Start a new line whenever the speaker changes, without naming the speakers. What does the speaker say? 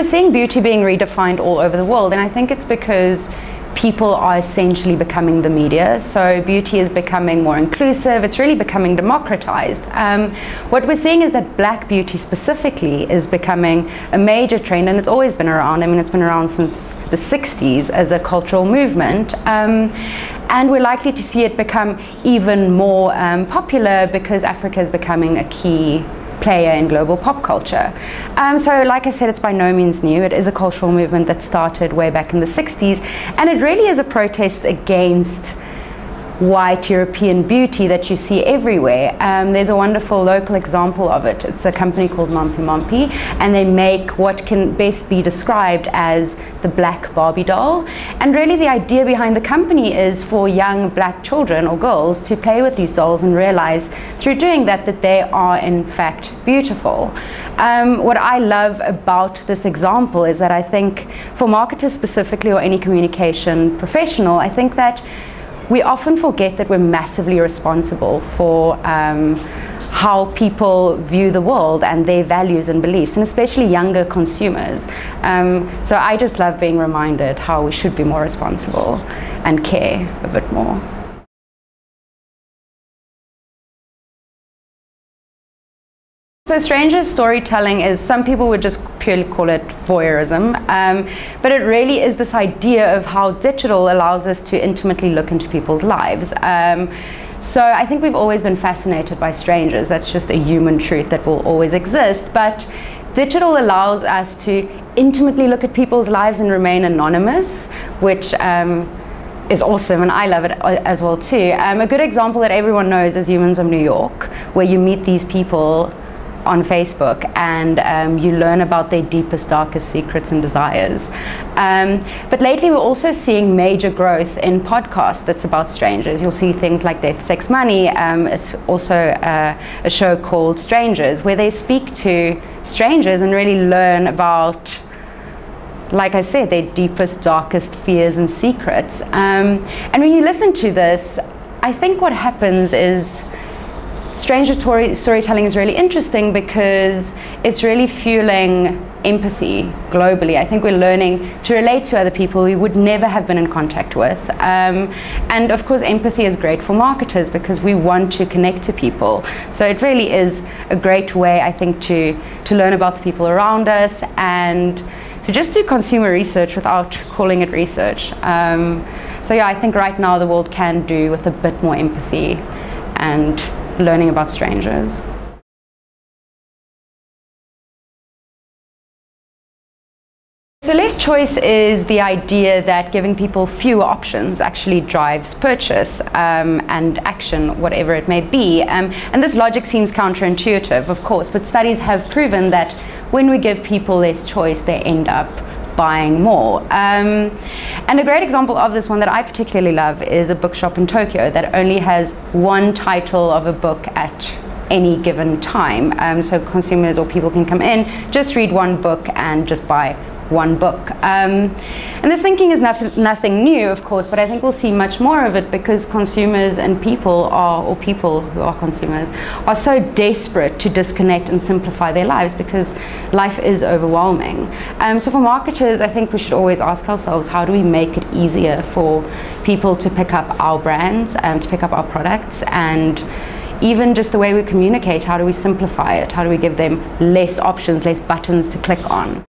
we're seeing beauty being redefined all over the world, and I think it's because people are essentially becoming the media. So beauty is becoming more inclusive, it's really becoming democratized. What we're seeing is that black beauty specifically is becoming a major trend, and it's always been around. I mean, it's been around since the 60s as a cultural movement. And we're likely to see it become even more popular because Africa is becoming a key player in global pop culture. So like I said, it's by no means new. It is a cultural movement that started way back in the 60s, and it really is a protest against white European beauty that you see everywhere. There's a wonderful local example of it. It's a company called Mampi Mampi, and they make what can best be described as the black Barbie doll. And really the idea behind the company is for young black children or girls to play with these dolls and realize through doing that that they are in fact beautiful. What I love about this example is that I think for marketers specifically, or any communication professional, I think that we often forget that we're massively responsible for how people view the world and their values and beliefs, and especially younger consumers. So I just love being reminded how we should be more responsible and care a bit more. So strangers storytelling is, some people would just purely call it voyeurism, but it really is this idea of how digital allows us to intimately look into people's lives. So I think we've always been fascinated by strangers. That's just a human truth that will always exist. But digital allows us to intimately look at people's lives and remain anonymous, which is awesome, and I love it as well too. A good example that everyone knows is Humans of New York, where you meet these people on Facebook and you learn about their deepest, darkest secrets and desires. But lately we're also seeing major growth in podcasts that's about strangers. You'll see things like Death, Sex, Money. It's also a show called Strangers, where they speak to strangers and really learn about, like I said, their deepest, darkest fears and secrets. And when you listen to this, I think what happens is stranger storytelling is really interesting because it's really fueling empathy globally. I think we're learning to relate to other people we would never have been in contact with. And of course, empathy is great for marketers because we want to connect to people. So it really is a great way, I think, to learn about the people around us and to just do consumer research without calling it research. So yeah, I think right now the world can do with a bit more empathy and learning about strangers. So less choice is the idea that giving people fewer options actually drives purchase and action, whatever it may be. And this logic seems counterintuitive, of course, but studies have proven that when we give people less choice, they end up buying more. And a great example of this, one that I particularly love, is a bookshop in Tokyo that only has one title of a book at any given time. So consumers or people can come in, just read one book and just buy one book. And this thinking is nothing new, of course, but I think we'll see much more of it because consumers and people are, or people who are consumers, are so desperate to disconnect and simplify their lives because life is overwhelming. So for marketers, I think we should always ask ourselves, how do we make it easier for people to pick up our brands, to pick up our products, and even just the way we communicate, how do we simplify it? How do we give them less options, less buttons to click on?